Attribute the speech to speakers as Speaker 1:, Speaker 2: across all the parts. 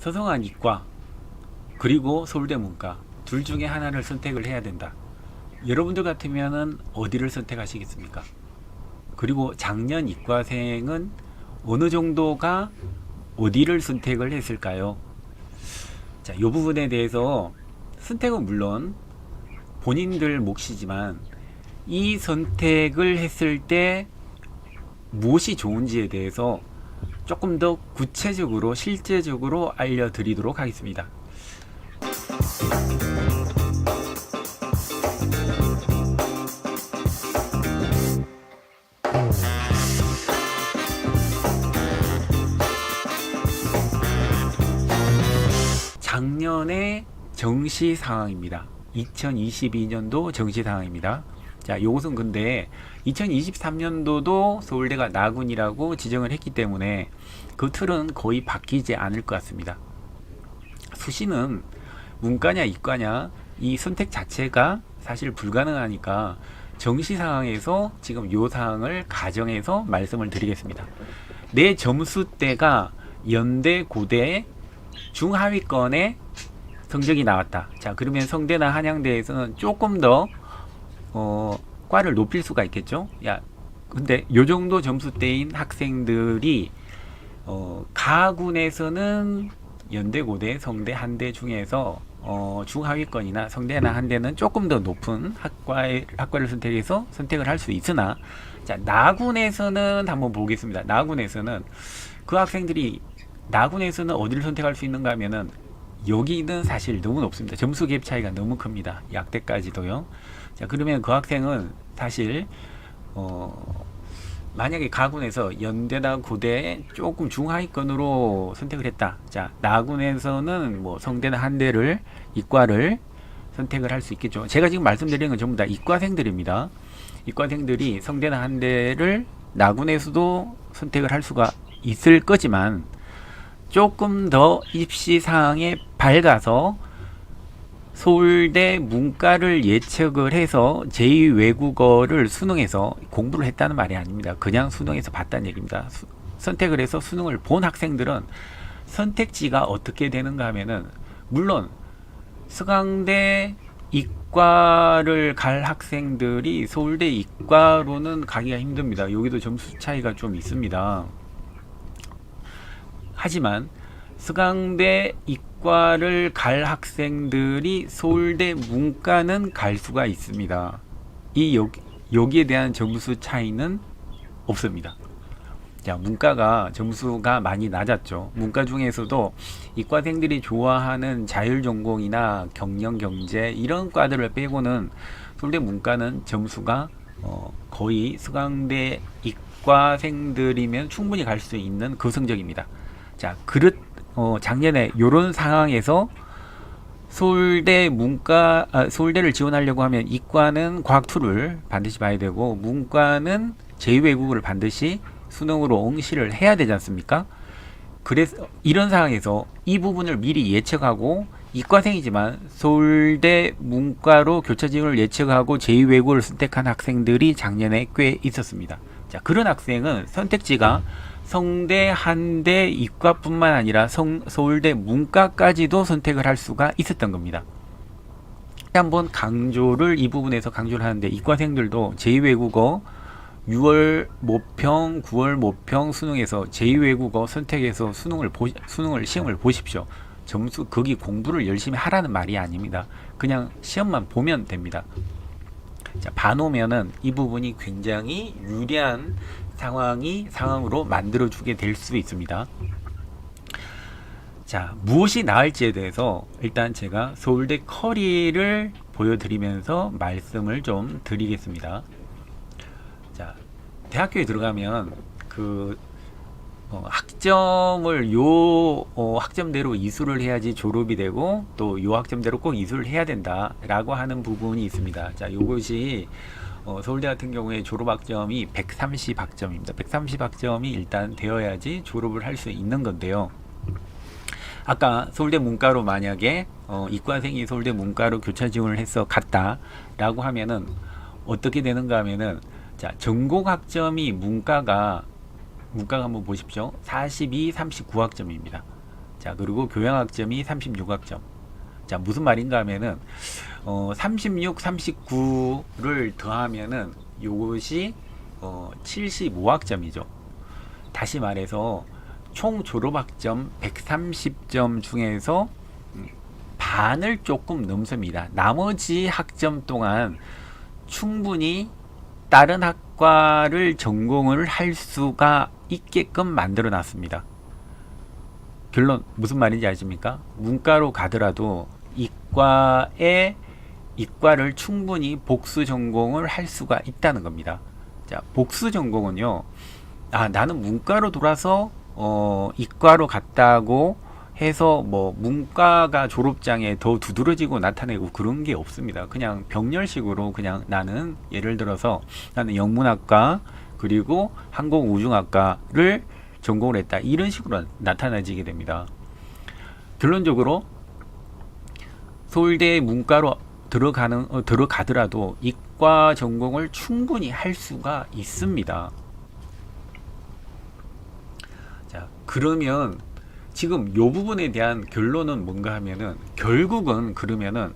Speaker 1: 서성한 이과 그리고 서울대 문과 둘 중에 하나를 선택을 해야 된다. 여러분들 같으면은 어디를 선택하시겠습니까? 그리고 작년 이과생은 어느 정도가 어디를 선택을 했을까요? 자, 이 부분에 대해서 선택은 물론 본인들 몫이지만 이 선택을 했을 때 무엇이 좋은지에 대해서 조금 더 구체적으로 실제적으로 알려드리도록 하겠습니다. 작년의 정시 상황입니다. 2022년도 정시 상황입니다. 자, 요것은 근데 2023년도도 서울대가 나군이라고 지정을 했기 때문에 그 틀은 거의 바뀌지 않을 것 같습니다. 수시는 문과냐 이과냐 이 선택 자체가 사실 불가능하니까 정시 상황에서 지금 요 사항을 가정해서 말씀을 드리겠습니다. 내 점수대가 연대, 고대 중하위권에 성적이 나왔다. 자, 그러면 성대나 한양대에서는 조금 더 과를 높일 수가 있겠죠. 야, 근데 요 정도 점수대인 학생들이 가군에서는 연대, 고대, 성대, 한대 중에서 중하위권이나 성대나 한대는 조금 더 높은 학과를 선택을 할 수 있으나, 자, 나군에서는 한번 보겠습니다. 나군에서는 그 학생들이 나군에서는 어디를 선택할 수 있는가 하면은 여기는 사실 너무 높습니다. 점수 갭 차이가 너무 큽니다. 약대까지도요. 자, 그러면 그 학생은 사실 만약에 가군에서 연대나 고대 조금 중하위권으로 선택을 했다. 자, 나군에서는 뭐 성대나 한대를 이과를 선택을 할 수 있겠죠. 제가 지금 말씀드리는 건 전부 다 이과생들입니다. 이과생들이 성대나 한대를 나군에서도 선택을 할 수가 있을 거지만 조금 더 입시 상황에 밝아서 서울대 문과를 예측을 해서 제2외국어를 수능에서 공부를 했다는 말이 아닙니다. 그냥 수능에서 봤다는 얘기입니다. 선택을 해서 수능을 본 학생들은 선택지가 어떻게 되는가 하면은, 물론 서강대 이과를 갈 학생들이 서울대 이과로는 가기가 힘듭니다. 여기도 점수 차이가 좀 있습니다. 하지만 서강대 이과를 갈 학생들이 서울대 문과는 갈 수가 있습니다. 여기에 대한 점수 차이는 없습니다. 자, 문과가 점수가 많이 낮았죠. 문과 중에서도 이과생들이 좋아하는 자율전공이나 경영, 경제 이런 과들을 빼고는 서울대 문과는 점수가 거의 서강대 이과생들이면 충분히 갈 수 있는 그 성적입니다. 자, 작년에 이런 상황에서 서울대를 지원하려고 하면 이과는 과학2를 반드시 봐야 되고 문과는 제2외국어를 반드시 수능으로 응시를 해야 되지 않습니까? 그래서 이런 상황에서 이 부분을 미리 예측하고 이과생이지만 서울대 문과로 교차 지원을 예측하고 제2외국어를 선택한 학생들이 작년에 꽤 있었습니다. 자, 그런 학생은 선택지가 성대, 한대, 이과뿐만 아니라 서울대 문과까지도 선택을 할 수가 있었던 겁니다. 한번 이 부분에서 강조를 하는데, 이과생들도 제2외국어 6월 모평, 9월 모평 수능에서 제2외국어 선택해서 시험을 보십시오. 거기 공부를 열심히 하라는 말이 아닙니다. 그냥 시험만 보면 됩니다. 자, 봐놓으면은 이 부분이 굉장히 유리한 상황으로 만들어주게 될 수 있습니다. 자, 무엇이 나을지에 대해서 일단 제가 서울대 커리를 보여드리면서 말씀을 좀 드리겠습니다. 자, 대학교에 들어가면 학점을 학점대로 이수를 해야지 졸업이 되고, 또 요 학점대로 꼭 이수를 해야 된다라고 하는 부분이 있습니다. 자, 요것이 서울대 같은 경우에 졸업학점이 130학점입니다. 130학점이 일단 되어야지 졸업을 할 수 있는 건데요. 아까 서울대 문과로 만약에 이과생이 서울대 문과로 교차 지원을 해서 갔다라고 하면은 어떻게 되는가 하면은, 자, 전공학점이 문과가 한번 보십시오. 42, 39학점입니다. 자, 그리고 교양학점이 36학점. 자, 무슨 말인가 하면은 36, 39를 더하면은 요것이 75학점이죠. 다시 말해서 총 졸업학점 130점 중에서 반을 조금 넘습니다. 나머지 학점 동안 충분히 다른 학과를 전공을 할 수가 있게끔 만들어 놨습니다. 결론 무슨 말인지 아십니까? 문과로 가더라도 이과를 충분히 복수 전공을 할 수가 있다는 겁니다. 자, 복수 전공은요. 나는 문과로 돌아서 이과로 갔다고 해서 뭐 문과가 졸업장에 더 두드러지고 나타내고 그런 게 없습니다. 그냥 병렬식으로 그냥 나는 예를 들어서 나는 영문학과 그리고 항공우중학과를 전공을 했다. 이런 식으로 나타나지게 됩니다. 결론적으로 서울대 문과로 들어가더라도 이과 전공을 충분히 할 수가 있습니다. 자, 그러면 지금 이 부분에 대한 결론은 뭔가 하면은 결국은 그러면은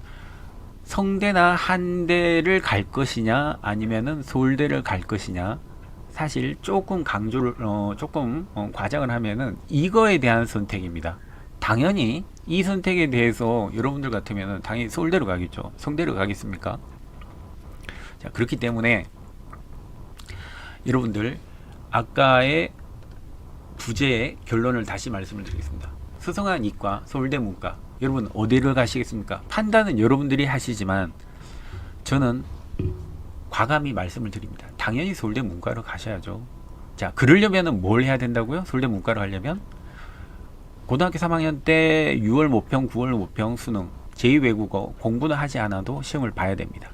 Speaker 1: 성대나 한대를 갈 것이냐 아니면은 서울대를 갈 것이냐, 사실 조금 강조를 조금 과장을 하면은 이거에 대한 선택입니다. 당연히 이 선택에 대해서 여러분들 같으면은 당연히 서울대로 가겠죠. 성대로 가겠습니까? 자, 그렇기 때문에 여러분들 아까의 부제의 결론을 다시 말씀을 드리겠습니다. 수성한 이과, 서울대 문과, 여러분 어디를 가시겠습니까? 판단은 여러분들이 하시지만 저는 과감히 말씀을 드립니다. 당연히 서울대 문과로 가셔야죠. 자, 그러려면 뭘 해야 된다고요? 서울대 문과로 가려면 고등학교 3학년 때 6월 모평, 9월 모평 수능, 제2외국어 공부는 하지 않아도 시험을 봐야 됩니다.